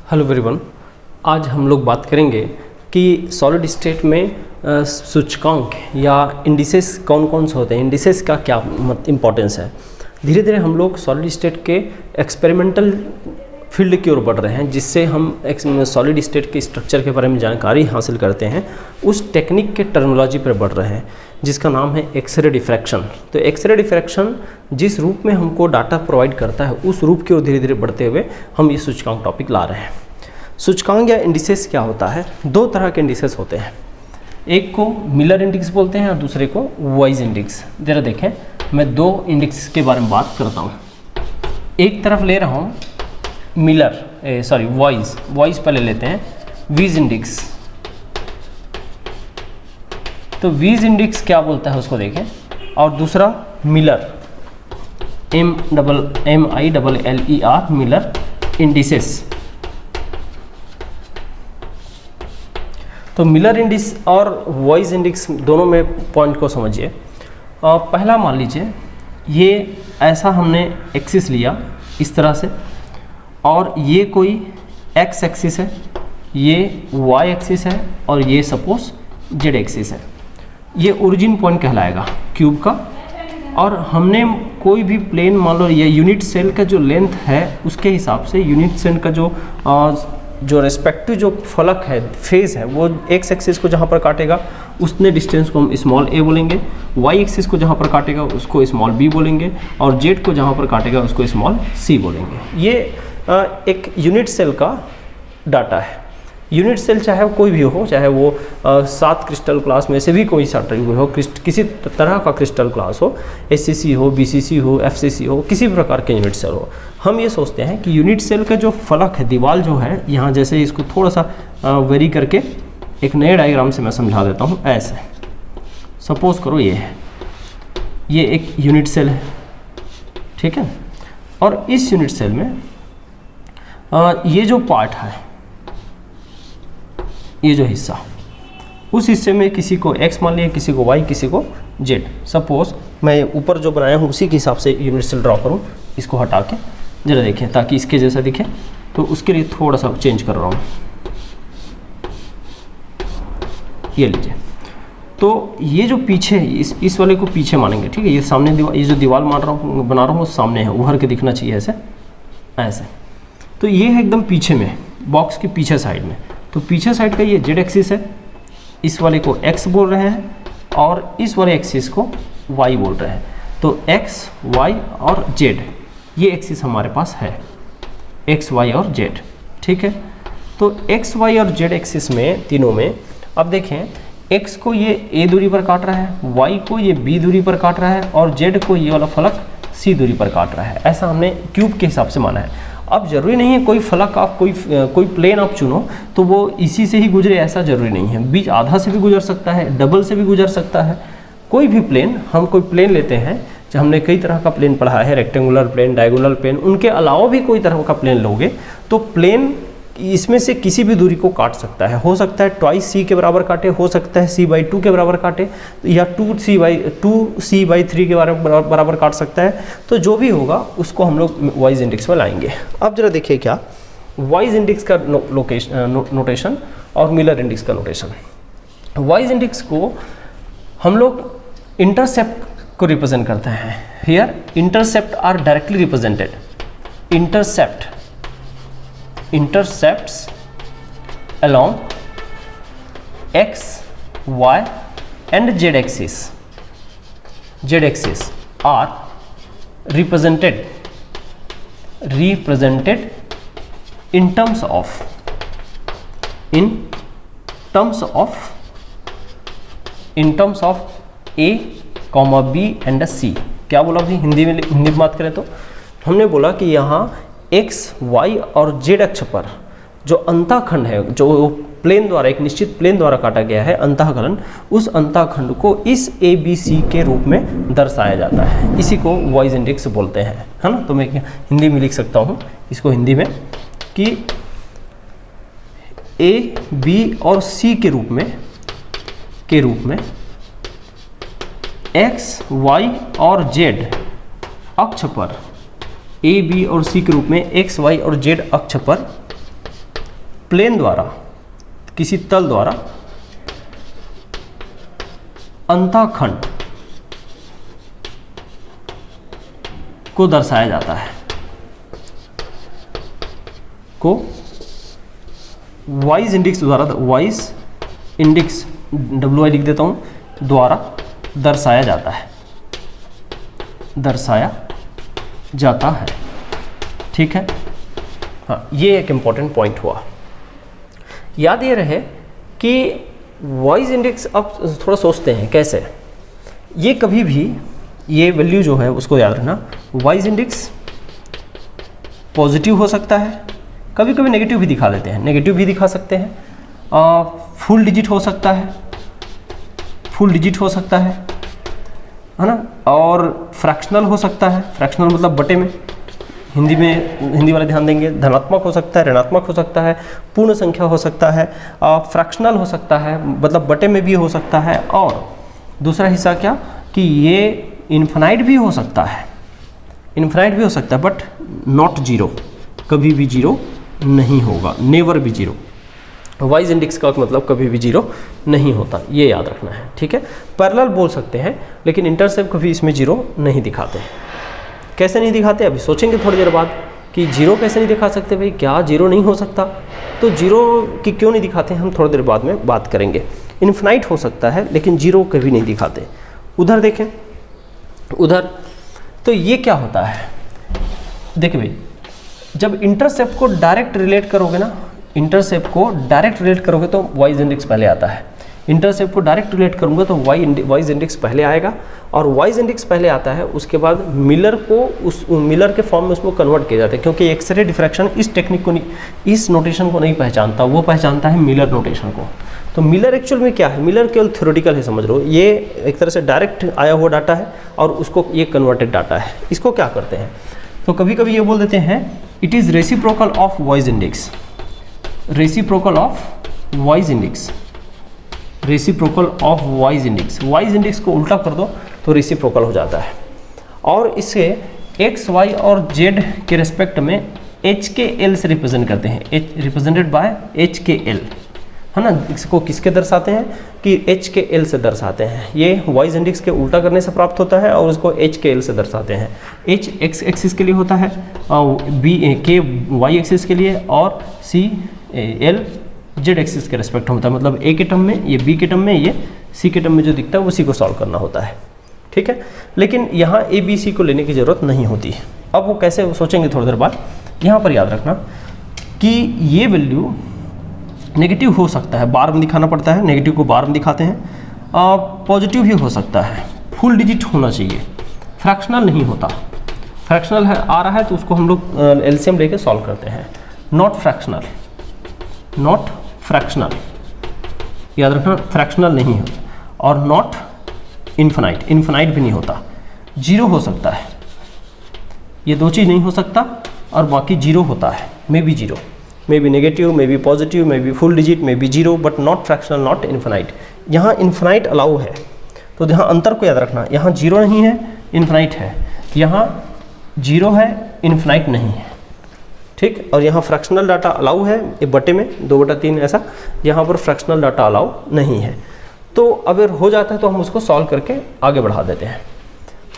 Hello everyone, आज हम लोग बात करेंगे कि सॉलिड स्टेट में सूचकांक या इंडिसेस कौन कौन से होते हैं, इंडिसेस का क्या इम्पोर्टेंस है। धीरे धीरे हम लोग सॉलिड स्टेट के एक्सपेरिमेंटल फील्ड की ओर बढ़ रहे हैं, जिससे हम सॉलिड स्टेट के स्ट्रक्चर के बारे में जानकारी हासिल करते हैं। उस टेक्निक के टर्मिनोलॉजी पर बढ़ रहे हैं जिसका नाम है एक्सरे डिफ्रैक्शन। तो एक्सरे डिफ्रैक्शन जिस रूप में हमको डाटा प्रोवाइड करता है, उस रूप की ओर धीरे धीरे बढ़ते हुए हम ये सूचकांक टॉपिक ला रहे हैं। सूचकांक या इंडिसेस क्या होता है? दो तरह के इंडिसेस होते हैं, एक को मिलर इंडेक्स बोलते हैं और दूसरे को वॉइस इंडेक्स। जरा देखें, मैं दो इंडेक्स के बारे में बात करता हूँ। एक तरफ ले रहा हूँ वॉइस पहले लेते हैं, वीज इंडेक्स। तो वीज इंडेक्स क्या बोलता है उसको देखें, और दूसरा मिलर, MILLER, मिलर इंडिसेस। तो मिलर इंडेक्स और वॉइस इंडेक्स दोनों में पॉइंट को समझिए। पहला मान लीजिए, ये ऐसा हमने एक्सिस लिया इस तरह से, और ये कोई एक्स एक्सिस है, ये वाई एक्सिस है, और ये सपोज जेड एक्सिस है। ये ओरिजिन पॉइंट कहलाएगा क्यूब का। और हमने कोई भी प्लेन मान लो, ये यूनिट सेल का जो लेंथ है उसके हिसाब से यूनिट सेल का जो रेस्पेक्टिव जो फलक है, फेज है, वो एक्स एक्सिस को जहाँ पर काटेगा उसने डिस्टेंस को हम स्मॉल a बोलेंगे, वाई एक्सिस को जहाँ पर काटेगा उसको स्मॉल b बोलेंगे, और जेड को जहाँ पर काटेगा उसको स्मॉल c बोलेंगे। ये एक यूनिट सेल का डाटा है। यूनिट सेल चाहे वो कोई भी हो, चाहे वो 7 क्रिस्टल क्लास में से भी कोई सा हो, किसी तरह का क्रिस्टल क्लास हो, SCC हो, BCC हो, FCC हो, किसी भी प्रकार के यूनिट सेल हो। हम ये सोचते हैं कि यूनिट सेल का जो फलक है, दीवार जो है, यहाँ जैसे इसको थोड़ा सा वेरी करके एक नए डायग्राम से मैं समझा देता हूँ। ऐसे सपोज करो ये है, ये एक यूनिट सेल है, ठीक है। और इस यूनिट सेल में ये जो पार्ट है, ये जो हिस्सा, उस हिस्से में किसी को x मान लिया, किसी को y, किसी को z। सपोज मैं ऊपर जो बनाया हूँ उसी के हिसाब से यूनिट सेल ड्रॉ करूँ। इसको हटा के जरा देखें ताकि इसके जैसा दिखे, तो उसके लिए थोड़ा सा चेंज कर रहा हूँ। ये लीजिए, तो ये जो पीछे इस वाले को पीछे मानेंगे, ठीक है। ये सामने ये जो दीवार बना रहा हूँ सामने है, उभर के दिखना चाहिए ऐसे ऐसे। तो ये है एकदम पीछे में, बॉक्स के पीछे साइड में। तो पीछे साइड का ये जेड एक्सिस है, इस वाले को एक्स बोल रहे हैं, और इस वाले एक्सिस को वाई बोल रहे हैं। तो एक्स, वाई और जेड, ये एक्सिस हमारे पास है, एक्स, वाई और जेड, ठीक है। तो एक्स, वाई और जेड एक्सिस में, तीनों में, अब देखें, एक्स को ये ए दूरी पर काट रहा है, वाई को ये बी दूरी पर काट रहा है, और जेड को ये वाला फलक सी दूरी पर काट रहा है। ऐसा हमने क्यूब के हिसाब से माना है। अब जरूरी नहीं है कोई फलक आप कोई प्लेन आप चुनो तो वो इसी से ही गुजरे, ऐसा जरूरी नहीं है। बीच आधा से भी गुजर सकता है, डबल से भी गुजर सकता है। कोई भी प्लेन, हम कोई प्लेन लेते हैं, जो हमने कई तरह का प्लेन पढ़ा है, रेक्टेंगुलर प्लेन, डायगोनल प्लेन, उनके अलावा भी कोई तरह का प्लेन लोगे तो प्लेन इसमें से किसी भी दूरी को काट सकता है। हो सकता है ट्वाइस c के बराबर काटे, हो सकता है c/2 के बराबर काटे, या 2c/3 के बराबर काट सकता है। तो जो भी होगा उसको हम लोग वॉइस इंडेक्स में लाएंगे। अब जरा देखिए क्या वॉइस इंडेक्स का नोटेशन और मिलर इंडेक्स का नोटेशन। वॉइस इंडेक्स को हम लोग इंटरसेप्ट को रिप्रेजेंट करते हैं। Here intercept are directly represented. Intercepts along x, y and z axis are represented in terms of a, b and c। क्या बोला अभी हिंदी में बात करें तो हमने बोला कि यहाँ x, y और z अक्ष पर जो अंतःखंड है, जो प्लेन द्वारा, एक निश्चित प्लेन द्वारा काटा गया है अंतःखंड, उस अंतःखंड को इस ABC के रूप में दर्शाया जाता है। इसी को वॉइस इंडेक्स बोलते हैं, है ना। तो मैं हिंदी में लिख सकता हूँ इसको हिंदी में कि A, B और C के रूप में x, y और z अक्ष पर, ए बी और सी के रूप में एक्स वाई और जेड अक्ष पर प्लेन द्वारा, किसी तल द्वारा अंतःखंड को दर्शाया जाता है, को वाइज इंडेक्स द्वारा, वाइज इंडेक्स WI लिख देता हूं, द्वारा दर्शाया जाता है, दर्शाया जाता है। ठीक है, हाँ, ये एक इंपॉर्टेंट पॉइंट हुआ। याद ये रहे कि वॉइस इंडेक्स, अब थोड़ा सोचते हैं कैसे, ये कभी भी ये वैल्यू जो है उसको याद रखना, वॉइस इंडेक्स पॉजिटिव हो सकता है, कभी कभी नेगेटिव भी दिखा देते हैं, नेगेटिव भी दिखा सकते हैं, फुल डिजिट हो सकता है, फुल डिजिट हो सकता है ना, और फ्रैक्शनल हो सकता है, फ्रैक्शनल मतलब बटे में, हिंदी में, हिंदी वाले ध्यान देंगे, धनात्मक हो सकता है, ऋणात्मक हो सकता है, पूर्ण संख्या हो सकता है, फ्रैक्शनल हो सकता है, मतलब बटे में भी हो सकता है, और दूसरा हिस्सा क्या कि ये इन्फिनाइट भी हो सकता है, इन्फिनाइट भी हो सकता है, बट नॉट जीरो, कभी भी जीरो नहीं होगा, नेवर भी जीरो। वाइज इंडेक्स का मतलब कभी भी जीरो नहीं होता, ये याद रखना है। ठीक है, पैरेलल बोल सकते हैं, लेकिन इंटरसेप्ट कभी इसमें जीरो नहीं दिखाते। कैसे नहीं दिखाते, अभी सोचेंगे थोड़ी देर बाद कि जीरो कैसे नहीं दिखा सकते, भाई क्या जीरो नहीं हो सकता, तो जीरो की क्यों नहीं दिखाते हम थोड़ी देर बाद में बात करेंगे। इन्फिनाइट हो सकता है लेकिन जीरो कभी नहीं दिखाते। उधर देखें, उधर तो ये क्या होता है, देखिए भाई, जब इंटरसेप्ट को डायरेक्ट रिलेट करोगे ना, इंटरसेप्ट को डायरेक्ट रिलेट करोगे तो वाइज इंडेक्स पहले आता है, इंटरसेप्ट को डायरेक्ट रिलेट करूँगा तो वाइज इंडेक्स पहले आएगा, और वाइज इंडेक्स पहले आता है, उसके बाद मिलर को, उस मिलर के फॉर्म में उसको कन्वर्ट किया जाता है, क्योंकि एक्सरे डिफ्रैक्शन इस टेक्निक को नहीं, इस नोटेशन को नहीं पहचानता, वो पहचानता है मिलर नोटेशन को। तो मिलर एक्चुअल में क्या है, मिलर केवल थ्योरेटिकल है, समझ लो, ये एक तरह से डायरेक्ट आया हुआ डाटा है और उसको ये कन्वर्टेड डाटा है। इसको क्या करते हैं, तो कभी कभी ये बोल देते हैं it is reciprocal of voice index, reciprocal of voice index, reciprocal of voice index, voice index को उल्टा कर दो तो रेसिप्रोकल हो जाता है, और इसे एक्स वाई और जेड के रेस्पेक्ट में एच के एल से रिप्रेजेंट करते हैं, एच रिप्रेजेंटेड बाय एच के एल, है ना। इसको किसके दर्शाते हैं कि एच के एल से दर्शाते हैं, ये वॉइस इंडेक्स के उल्टा करने से प्राप्त होता है, और उसको एच के एल से दर्शाते हैं। एच एक्स एक्सिस के लिए होता है, बी के वाई एक्सिस के लिए, और सी एल जेड एक्सिस के रेस्पेक्ट होता है, मतलब ए के टर्म में, ये बी के टर्म में, ये सी के टर्म में जो दिखता है उसी को सॉल्व करना होता है। ठीक है, लेकिन यहाँ ए बी सी को लेने की ज़रूरत नहीं होती। अब वो कैसे सोचेंगे थोड़ी देर बाद। यहाँ पर याद रखना कि ये वैल्यू नेगेटिव हो सकता है, बार में दिखाना पड़ता है, नेगेटिव को बार में दिखाते हैं, पॉजिटिव भी हो सकता है, फुल डिजिट होना चाहिए, फ्रैक्शनल नहीं होता, फ्रैक्शनल है आ रहा है तो उसको हम लोग एलसीएम लेके सॉल्व करते हैं। नॉट फ्रैक्शनल, नॉट फ्रैक्शनल, याद रखना, फ्रैक्शनल नहीं है, और नॉट इन्फिनाइट, इन्फिनाइट भी नहीं होता, जीरो हो सकता है, ये दो चीज़ नहीं हो सकता, और बाकी जीरो होता है, may be zero, may be negative, may be positive, may be full digit, may be zero, but not fractional, not infinite. यहाँ इन्फिनाइट अलाउ है, तो यहाँ अंतर को याद रखना, यहाँ जीरो नहीं है, इन्फिनाइट है, यहाँ जीरो है, इन्फिनाइट नहीं है। ठीक, और यहाँ फ्रैक्शनल डाटा अलाउ है, एक बटे में 2/3 ऐसा, यहाँ पर फ्रैक्शनल डाटा अलाउ नहीं है। तो अगर हो जाता है तो हम उसको सॉल्व करके आगे बढ़ा देते हैं।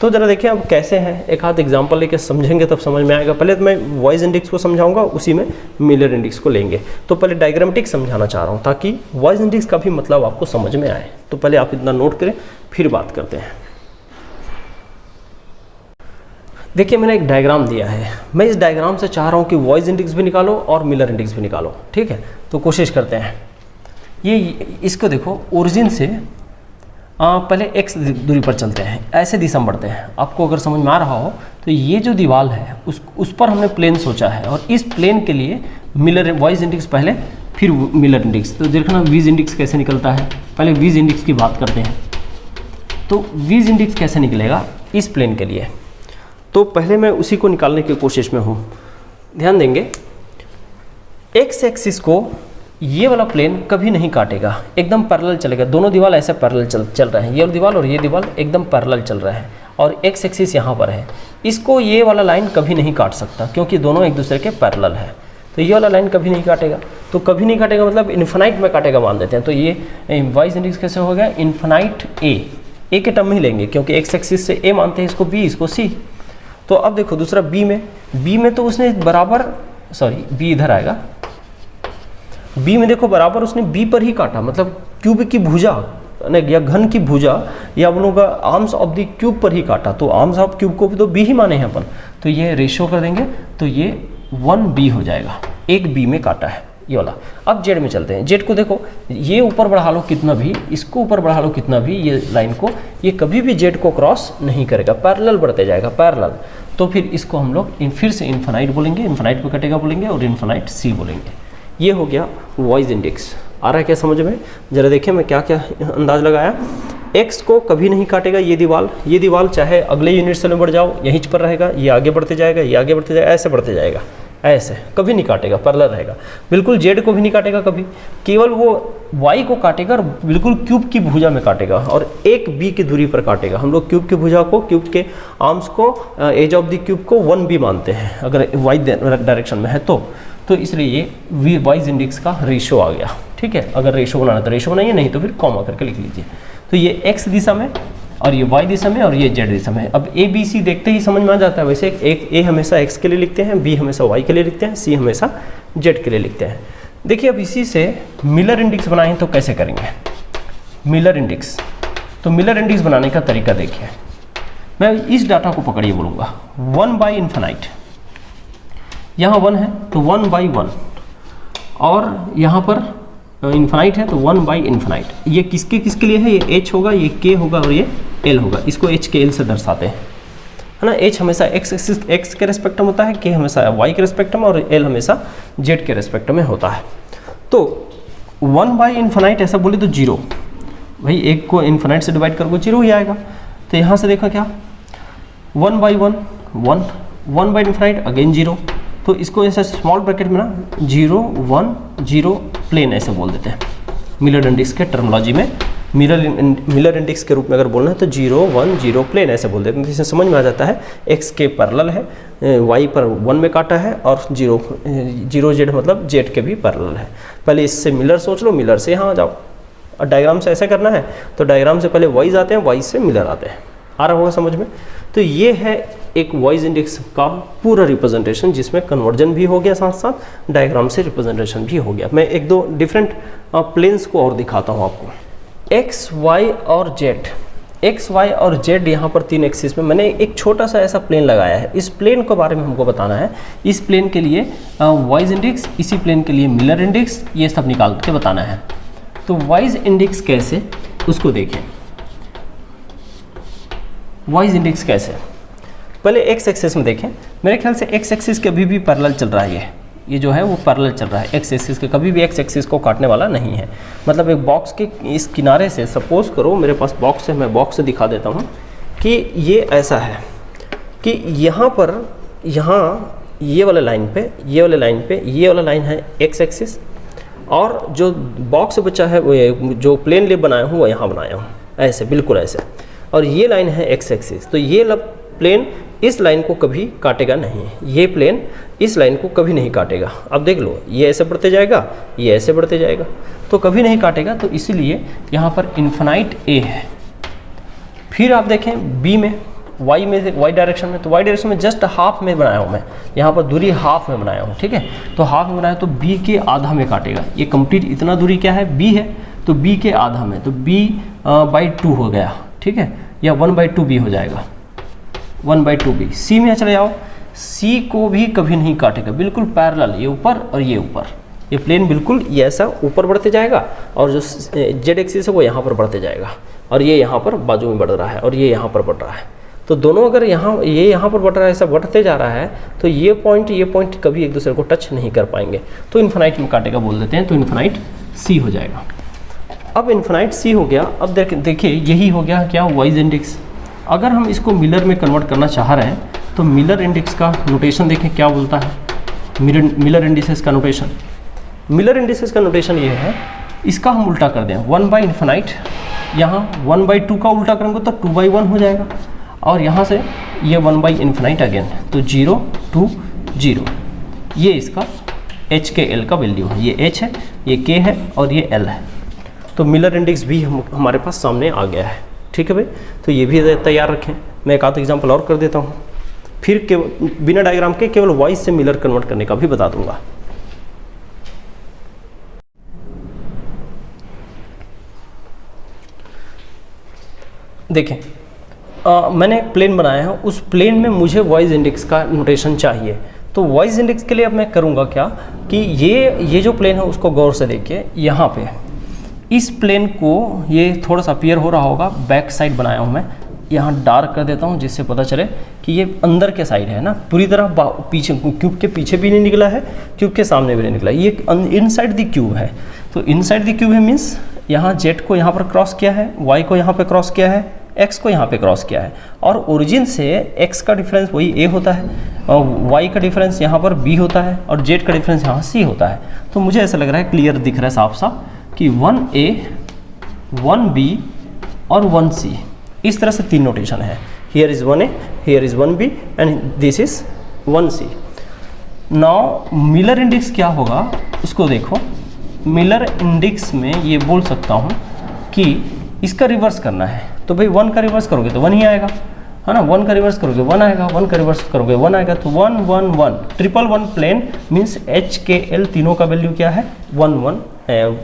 तो ज़रा देखिए अब कैसे है, एक आध एग्जांपल लेके समझेंगे तब समझ में आएगा। पहले तो मैं वॉइस इंडेक्स को समझाऊंगा, उसी में मिलर इंडेक्स को लेंगे। तो पहले डायग्रामेटिक समझाना चाह रहा हूँ ताकि वॉइस इंडेक्स का भी मतलब आपको समझ में आए। तो पहले आप इतना नोट करें, फिर बात करते हैं। देखिए मैंने एक डायग्राम दिया है, मैं इस डायग्राम से चाह रहा हूँ कि वॉइस इंडेक्स भी निकालो और मिलर इंडेक्स भी निकालो। ठीक है, तो कोशिश करते हैं। ये इसको देखो, ओरिजिन से पहले x दूरी पर चलते हैं, ऐसे दिशा में बढ़ते हैं। आपको अगर समझ में आ रहा हो तो ये जो दीवार है उस पर हमने प्लेन सोचा है, और इस प्लेन के लिए मिलर वॉइस इंडेक्स पहले, फिर मिलर इंडेक्स। तो देखना वीज इंडेक्स कैसे निकलता है। पहले वीज इंडेक्स की बात करते हैं। तो वीज इंडेक्स कैसे निकलेगा इस प्लेन के लिए, तो पहले मैं उसी को निकालने की कोशिश में हूँ। ध्यान देंगे, एक्स एक्सिस को ये वाला प्लेन कभी नहीं काटेगा, एकदम पैरेलल चलेगा। दोनों दीवार ऐसे पैरेलल चल रहे हैं, ये दीवार और ये दीवार एकदम पैरेलल चल रहे हैं, और एक्स एक्सिस यहाँ पर है। इसको ये वाला लाइन कभी नहीं काट सकता क्योंकि दोनों एक दूसरे के पैरेलल है, तो ये वाला लाइन कभी नहीं काटेगा। तो कभी नहीं काटेगा मतलब इन्फिनाइट में काटेगा मान देते हैं। तो ये वाइज इंडेक्स कैसे हो गया, इन्फिनाइट ए के टर्म ही लेंगे क्योंकि एक्स एक्सिस से ए मानते हैं इसको, बी इसको सी। तो अब देखो दूसरा बी में तो उसने बराबर, सॉरी बी इधर आएगा, बी में देखो बराबर उसने बी पर ही काटा, मतलब क्यूब की भुजा या घन की भुजा या हम लोग का आर्म्स ऑफ द क्यूब पर ही काटा। तो आर्म्स ऑफ क्यूब को भी तो बी ही माने हैं अपन, तो ये रेशियो कर देंगे तो ये 1b हो जाएगा, एक बी में काटा है ये वाला। अब जेड में चलते हैं। जेड को देखो, ये ऊपर बढ़ा लो कितना भी, इसको ऊपर बढ़ा लो कितना भी, ये लाइन को, ये कभी भी जेड को क्रॉस नहीं करेगा, पैरेलल बढ़ते जाएगा, पैरेलल। तो फिर इसको हम लोग फिर से इन्फिनाइट बोलेंगे, इन्फिनाइट पे कटेगा बोलेंगे और इन्फिनाइट सी बोलेंगे। ये हो गया वॉइस इंडेक्स। आ रहा है क्या समझ में? जरा देखिए मैं क्या क्या अंदाज लगाया। एक्स को कभी नहीं काटेगा ये दीवाल चाहे अगले यूनिट सेल में बढ़ जाओ यहीं पर रहेगा, ये आगे बढ़ते जाएगा, ये आगे बढ़ते जाएगा, ऐसे बढ़ते जाएगा, ऐसे कभी नहीं काटेगा, पैरेलल रहेगा। बिल्कुल जेड को भी नहीं काटेगा कभी, केवल वो वाई को काटेगा और बिल्कुल क्यूब की भुजा में काटेगा और एक बी की दूरी पर काटेगा। हम लोग क्यूब की भुजा को, क्यूब के आर्म्स को, एज ऑफ द क्यूब को 1b मानते हैं अगर वाई डायरेक्शन में है तो इसलिए ये वाइज इंडेक्स का रेशो आ गया। ठीक है, अगर रेशो बनाना तो रेशो बनाइए, नहीं तो फिर कॉमा करके लिख लीजिए। तो ये एक्स दिशा में और ये वाई दिशा में और ये जेड दिशा में। अब ए बी सी देखते ही समझ में आ जाता है। वैसे एक ए हमेशा एक्स के लिए लिखते हैं, बी हमेशा वाई के लिए लिखते हैं, सी हमेशा जेड के लिए लिखते हैं। देखिए अब इसी से मिलर इंडेक्स बनाएं तो कैसे करेंगे मिलर इंडेक्स। तो मिलर इंडेक्स बनाने का तरीका देखिए, मैं इस डाटा को पकड़िए बोलूँगा 1/इन्फिनाइट, यहाँ 1 है तो 1/1 और यहाँ पर इन्फिनाइट है तो 1/इन्फिनाइट। ये किसके लिए है, ये h होगा, ये k होगा और ये l होगा। इसको h के l से दर्शाते हैं, है ना। h हमेशा x के रेस्पेक्ट में होता है, k हमेशा y के रेस्पेक्ट में और l हमेशा z के रेस्पेक्ट में होता है। तो 1/इन्फिनाइट ऐसा बोले तो 0, भाई एक को इन्फिनाइट से डिवाइड करोगे 0 ही आएगा। तो यहाँ से देखा क्या 1/1 1, 1/इन्फिनाइट अगेन 0। तो इसको ऐसा स्मॉल ब्रैकेट में ना 0 1 0 प्लेन ऐसे बोल देते हैं मिलर इंडेक्स के टर्मिनोलॉजी में। मिलर इंडेक्स के रूप में अगर बोलना है तो 0 1 0 प्लेन ऐसे बोल देते हैं। इससे समझ में आ जाता है x के पैरेलल है, y पर 1 में काटा है और 0 जेड मतलब जेड के भी पैरेलल है। पहले इससे मिलर सोच लो, मिलर से यहाँ आ जाओ। और डायग्राम से ऐसा करना है तो डायग्राम से पहले वाइज आते हैं, वाइज से मिलर आते हैं। आ रहा होगा समझ में? तो ये है एक वॉइस इंडेक्स का पूरा रिप्रेजेंटेशन, जिसमें कन्वर्जन भी हो गया, साथ साथ डायग्राम से रिप्रेजेंटेशन भी हो गया। मैं एक दो डिफरेंट प्लेन्स को और दिखाता हूँ आपको। एक्स वाई और जेड यहाँ पर 3 एक्सिस में मैंने एक छोटा सा ऐसा प्लेन लगाया है। इस प्लेन के बारे में हमको बताना है। इस प्लेन के लिए वॉइस इंडेक्स, इसी प्लेन के लिए मिलर इंडेक्स, ये सब निकाल के बताना है। तो वॉइस इंडेक्स कैसे, उसको देखें। वॉइस इंडेक्स कैसे, पहले एक्स एक्सिस में देखें। मेरे ख्याल से एक्स एक्सिस के अभी भी पैरेलल चल रहा है, ये जो है वो पैरेलल चल रहा है एक्स एक्सिस के, कभी भी एक्स एक्सिस को काटने वाला नहीं है। मतलब एक बॉक्स के इस किनारे से, सपोज करो मेरे पास बॉक्स है, मैं बॉक्स से दिखा देता हूँ कि ये ऐसा है कि यहाँ पर, यहाँ ये वाला लाइन पे, ये वाला लाइन है एक्स एक्सिस, और जो बॉक्स बचा है वो जो प्लेन लेप बनाया हूँ वो यहाँ बनाया हूँ, ऐसे बिल्कुल ऐसे। और ये लाइन है एक्स एक्सिस, तो ये प्लेन इस लाइन को कभी काटेगा नहीं, ये प्लेन इस लाइन को कभी नहीं काटेगा। अब देख लो, ये ऐसे बढ़ते जाएगा, ये ऐसे बढ़ते जाएगा, तो कभी नहीं काटेगा। तो इसीलिए यहाँ पर इन्फिनाइट ए है। फिर आप देखें बी में, वाई डायरेक्शन में, तो वाई डायरेक्शन में जस्ट हाफ में बनाया हूँ मैं, यहाँ पर दूरी हाफ में बनाया हूँ, ठीक है। तो हाफ में बनाया तो बी के आधा में काटेगा। ये कंप्लीट इतना दूरी क्या है, बी है, तो बी के आधा में, तो b/2 हो गया, ठीक है, या 1/2b हो जाएगा, 1/2b। सी में चले जाओ, सी को भी कभी नहीं काटेगा, बिल्कुल पैरेलल, ये ऊपर और ये ऊपर, ये प्लेन बिल्कुल ये ऐसा ऊपर बढ़ते जाएगा और जो जेड एक्सिस है वो यहाँ पर बढ़ते जाएगा, और ये यहाँ पर बाजू में बढ़ रहा है और ये यहाँ पर बढ़ रहा है। तो दोनों अगर ये यहाँ पर बढ़ रहा है, ऐसा बढ़ते जा रहा है, तो ये पॉइंट कभी एक दूसरे को टच नहीं कर पाएंगे, तो इन्फिनाइट में काटेगा बोल देते हैं। तो इन्फिनाइट सी हो जाएगा। अब इन्फिनाइट सी हो गया। अब देखिए यही हो गया क्या, वॉइस इंडेक्स। अगर हम इसको मिलर में कन्वर्ट करना चाह रहे हैं तो मिलर इंडेक्स का नोटेशन देखें क्या बोलता है। मिलर इंडिसेस का नोटेशन, मिलर इंडिसेस का नोटेशन ये है, इसका हम उल्टा कर दें 1/इन्फिनाइट, यहाँ 1/2 का उल्टा करेंगे तो 2/1 हो जाएगा, और यहाँ से ये 1/इन्फिनाइट अगेन, तो 0 2 0, ये इसका एच के एल का वैल्यू है। ये एच है, ये के है और ये एल है। तो मिलर इंडेक्स भी हमारे पास सामने आ गया है। ठीक है भाई, तो ये भी तैयार रखें। मैं एक आध एग्जाम्पल और कर देता हूँ, फिर केवल बिना डायग्राम के केवल वॉइस से मिलर कन्वर्ट करने का भी बता दूंगा। देखें, मैंने एक प्लेन बनाया है, उस प्लेन में मुझे वॉइस इंडेक्स का नोटेशन चाहिए। तो वॉइस इंडेक्स के लिए अब मैं करूँगा क्या कि ये जो प्लेन है उसको गौर से देखिए। यहाँ पे इस प्लेन को, ये थोड़ा सा अपीयर हो रहा होगा, बैक साइड बनाया हूँ मैं, यहाँ डार्क कर देता हूँ जिससे पता चले कि ये अंदर के साइड है ना, पूरी तरह पीछे, क्यूब के पीछे भी नहीं निकला है, क्यूब के सामने भी नहीं निकला, ये इनसाइड द क्यूब है। तो इनसाइड द क्यूब है मीन्स यहाँ जेड को यहाँ पर क्रॉस किया है, वाई को यहाँ पे क्रॉस किया है, एक्स को यहाँ पे क्रॉस किया है, और ओरिजिन से एक्स का डिफरेंस वही ए होता है, और वाई का डिफरेंस यहाँ पर बी होता है, और जेड का डिफरेंस यहाँ सी होता है। तो मुझे ऐसा लग रहा है, क्लियर दिख रहा है साफ साफ कि 1A 1B और 1C, इस तरह से तीन नोटेशन है। Here is 1A, here is 1B and this is 1C। Now Miller index क्या होगा उसको देखो। मिलर इंडेक्स में ये बोल सकता हूँ कि इसका रिवर्स करना है, तो भाई 1 का रिवर्स करोगे तो 1 ही आएगा, है ना। 1 का रिवर्स करोगे 1 आएगा, 1 का रिवर्स करोगे 1 आएगा। तो 1 1 1 ट्रिपल 1 प्लेन मीन्स एच के एल तीनों का वैल्यू क्या है, 1 1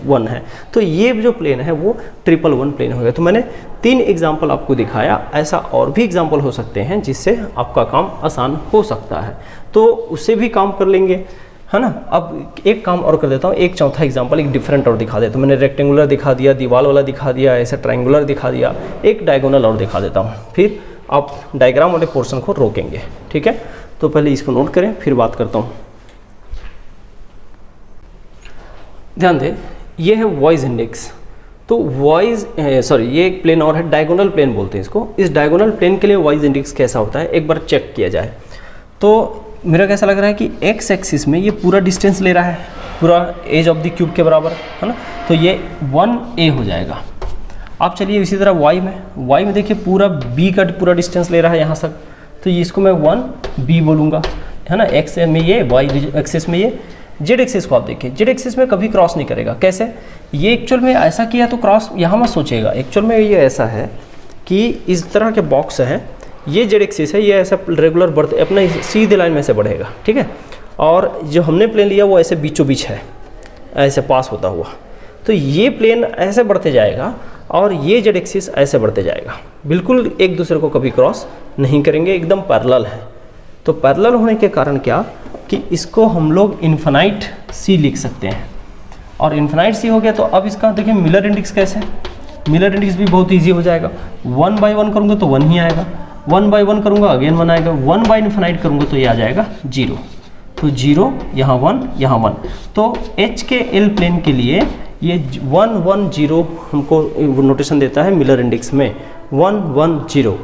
1 है। तो ये जो प्लेन है वो ट्रिपल 1 प्लेन हो गया। तो मैंने 3 एग्जाम्पल आपको दिखाया, ऐसा और भी एग्जाम्पल हो सकते हैं जिससे आपका काम आसान हो सकता है, तो उससे भी काम कर लेंगे, है ना। अब एक काम और कर देता हूँ, एक चौथा एग्जांपल एक डिफरेंट और दिखा देता हूँ। मैंने रेक्टेंगुलर दिखा दिया, दीवार वाला दिखा दिया, ऐसे ट्रायंगुलर दिखा दिया, एक डायगोनल और दिखा देता हूँ, फिर आप डायग्राम वाले पोर्शन को रोकेंगे। ठीक है, तो पहले इसको नोट करें फिर बात करता हूँ। ध्यान दें, ये है वॉइस इंडेक्स। तो वॉइस ये एक प्लेन और है, डायगोनल प्लेन बोलते हैं इसको। इस डायगोनल प्लेन के लिए वॉइस इंडेक्स कैसा होता है एक बार चेक किया जाए। तो मेरा कैसा लग रहा है कि एक्स एक्सिस में ये पूरा डिस्टेंस ले रहा है, पूरा एज ऑफ द क्यूब के बराबर, है ना। तो ये 1A हो जाएगा। आप चलिए इसी तरह वाई में देखिए पूरा बी का पूरा डिस्टेंस ले रहा है यहाँ तक, तो इसको मैं 1B बोलूँगा, है ना। एक्स में ये, वाई एक्सिस में ये, जेड एक्सिस को आप देखिए, जेड एक्सिस में कभी क्रॉस नहीं करेगा। कैसे, ये एक्चुअल में ऐसा किया तो क्रॉस यहाँ मत सोचिएगा। एक्चुअल में ये ऐसा है कि इस तरह के बॉक्स हैं, ये जेड एक्सिस है, ये ऐसा रेगुलर बढ़ते अपना सीधे लाइन में से बढ़ेगा। ठीक है, और जो हमने प्लेन लिया वो ऐसे बीचों बीच है, ऐसे पास होता हुआ। तो ये प्लेन ऐसे बढ़ते जाएगा और ये जेड एक्सिस ऐसे बढ़ते जाएगा, बिल्कुल एक दूसरे को कभी क्रॉस नहीं करेंगे, एकदम पैरेलल है। तो पैरेलल होने के कारण क्या कि इसको हम लोग इन्फिनाइट सी लिख सकते हैं, और इन्फिनाइट सी हो गया। तो अब इसका देखिए मिलर इंडेक्स कैसे, मिलर इंडेक्स भी बहुत ईजी हो जाएगा। 1 by 1 करूँगा तो 1 ही आएगा, 1 by 1 करूँगा अगेन 1 आएगा, 1 by इन्फिनाइट करूँगा तो ये आ जाएगा 0। तो 0 यहाँ 1 यहाँ 1। तो एच के एल प्लेन के लिए ये 1 1 0 हमको नोटेशन देता है मिलर इंडेक्स में, 1 1 0।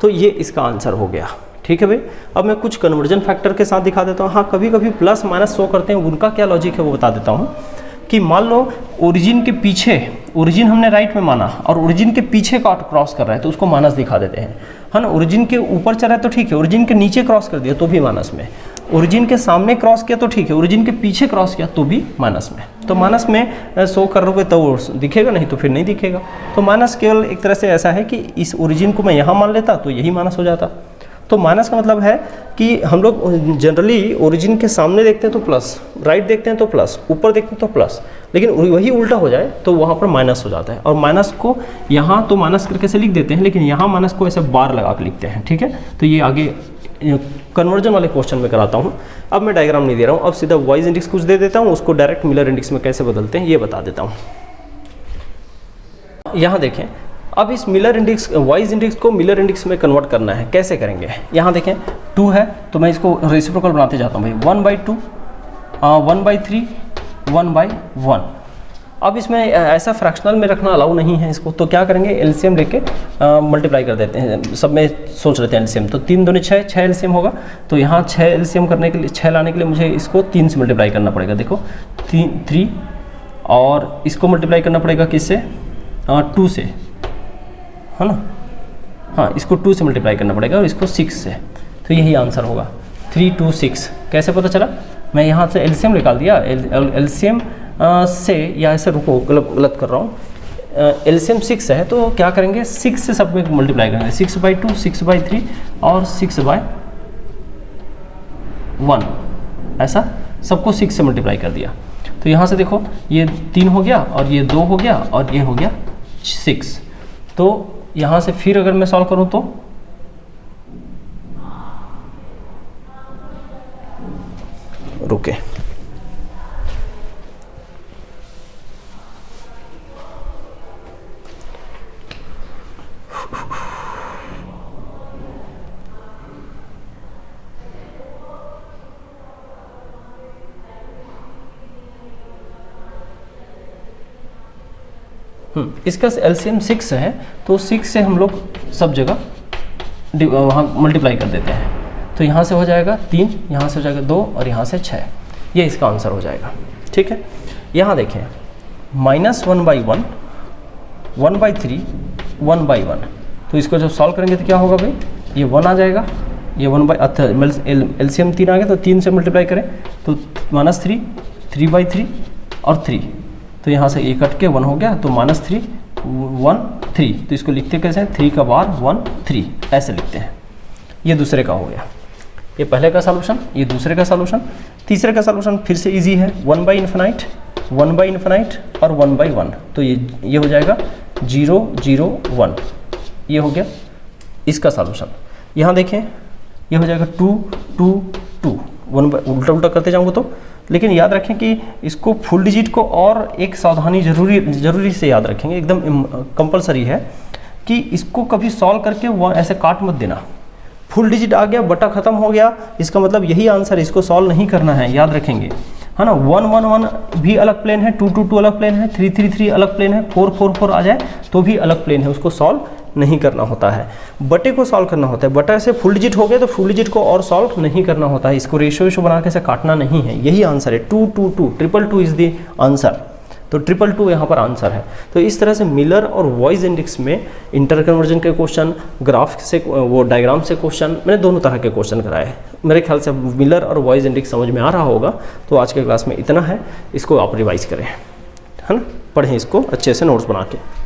तो ये इसका आंसर हो गया। ठीक है भाई, अब मैं कुछ कन्वर्जन फैक्टर के साथ दिखा देता हूँ। हाँ, कभी कभी प्लस माइनस शो करते हैं, उनका क्या लॉजिक है वो बता देता हूँ। कि मान लो ओरिजिन के पीछे, ओरिजिन हमने राइट में माना और ओरिजिन के पीछे का क्रॉस कर रहा है तो उसको माइनस दिखा देते हैं, है ना। ओरिजिन के ऊपर चल रहा है तो ठीक है, ओरिजिन के नीचे क्रॉस कर दिया तो भी माइनस में, ओरिजिन के सामने क्रॉस किया तो ठीक है, ओरिजिन के पीछे क्रॉस किया तो भी माइनस में। तो माइनस में शो कर रहे तो दिखेगा, नहीं तो फिर नहीं दिखेगा। तो माइनस केवल एक तरह से ऐसा है कि इस ओरिजिन को मैं यहाँ मान लेता तो यही माइनस हो जाता। तो माइनस का मतलब है कि हम लोग जनरली ओरिजिन के सामने देखते हैं तो प्लस, राइट देखते हैं तो प्लस, ऊपर देखते हैं तो प्लस, लेकिन वही उल्टा हो जाए तो वहाँ पर माइनस हो जाता है। और माइनस को यहाँ तो माइनस करके से लिख देते हैं, लेकिन यहाँ माइनस को ऐसे बार लगा के लिखते हैं। ठीक है, तो ये आगे कन्वर्जन वाले क्वेश्चन में कराता हूँ। अब मैं डायग्राम नहीं दे रहा हूँ, अब सीधा वॉइस इंडेक्स कुछ दे देता हूँ, उसको डायरेक्ट मिलर इंडेक्स में कैसे बदलते हैं ये बता देता हूँ। यहाँ देखें, अब इस मिलर इंडेक्स, वॉइस इंडेक्स को मिलर इंडेक्स में कन्वर्ट करना है, कैसे करेंगे। यहाँ देखें 2 है तो मैं इसको रेसिप्रोकल बनाते जाता हूँ भाई, 1/2, 1/3, 1/1। अब इसमें ऐसा फ्रैक्शनल में रखना अलाउ नहीं है इसको, तो क्या करेंगे, एलसीएम लेके मल्टीप्लाई कर देते हैं। सब में सोच रहे थे एलसीएम, तो 3 दूनी 6, 6 एलसीएम होगा। तो यहाँ 6 एलसीएम करने के लिए, 6 लाने के लिए मुझे इसको 3 से मल्टीप्लाई करना पड़ेगा। देखो 3, और इसको मल्टीप्लाई करना पड़ेगा किससे, 2 से, है ना। हाँ, इसको 2 से मल्टीप्लाई करना पड़ेगा और इसको 6 से। तो यही आंसर होगा 3 2 6। कैसे पता चला, मैं यहाँ से एलसीएम निकाल दिया, एलसीएम से, या ऐसे रुको गलत कर रहा हूँ, एलसीएम 6 है तो क्या करेंगे 6 से सब में मल्टीप्लाई करेंगे, 6/2, 6/3 और 6/1, ऐसा सबको 6 से मल्टीप्लाई कर दिया। तो यहाँ से देखो ये 3 हो गया और ये 2 हो गया और ये हो गया 6। तो यहाँ से फिर अगर मैं सॉल्व करूँ तो रुके, इसका एलसीएम 6 है तो 6 से हम लोग सब जगह वहाँ मल्टीप्लाई कर देते हैं। तो यहाँ से हो जाएगा 3, यहाँ से हो जाएगा 2 और यहाँ से 6, ये इसका आंसर हो जाएगा। ठीक है, यहाँ देखें -1/1, 1/3, 1/1, तो इसको जब सॉल्व करेंगे तो क्या होगा भाई, ये 1 आ जाएगा, ये 1/, एलसीएम 3 आ गया तो 3 से मल्टीप्लाई करें तो -3, 3/3 और 3, तो यहाँ से ये कट के 1 हो गया तो -3, 1, 3, तो इसको लिखते कैसे हैं, 3 का बार 1, 3 ऐसे लिखते हैं। ये दूसरे का हो गया, ये पहले का सॉल्यूशन, ये दूसरे का सॉल्यूशन। तीसरे का सॉल्यूशन फिर से इजी है, 1/∞, 1/∞ और 1/1, तो ये हो जाएगा 0, 0, 1, ये हो गया इसका सॉल्यूशन। यहाँ देखें ये हो जाएगा 2, 2, 2, उल्टा उल्टा करते जाऊँगा तो, लेकिन याद रखें कि इसको फुल डिजिट को और एक सावधानी जरूरी से याद रखेंगे, एकदम कंपलसरी है कि इसको कभी सॉल्व करके वो ऐसे काट मत देना। फुल डिजिट आ गया, बटा खत्म हो गया, इसका मतलब यही आंसर है, इसको सॉल्व नहीं करना है, याद रखेंगे, है ना। 1, 1, 1 भी अलग प्लेन है, 2, 2, 2 अलग प्लेन है, 3, 3, 3 अलग प्लेन है, 4, 4, 4 आ जाए तो भी अलग प्लेन है, उसको सॉल्व नहीं करना होता है, बटे को सॉल्व करना होता है। बटा से फुल डिजिट हो गया तो फुल डिजिट को और सॉल्व नहीं करना होता है, इसको रेशो बना के से काटना नहीं है, यही आंसर है। 2, 2, 2, 222 इज द आंसर, तो 222 यहाँ पर आंसर है। तो इस तरह से मिलर और वॉइस इंडेक्स में इंटर कन्वर्जन के क्वेश्चन, ग्राफ से वो डायग्राम से क्वेश्चन, मैंने दोनों तरह के क्वेश्चन कराए हैं। मेरे ख्याल से मिलर और वॉइस इंडेक्स समझ में आ रहा होगा। तो आज के क्लास में इतना है, इसको आप रिवाइज करें, है ना, पढ़ें इसको अच्छे से नोट्स बना के।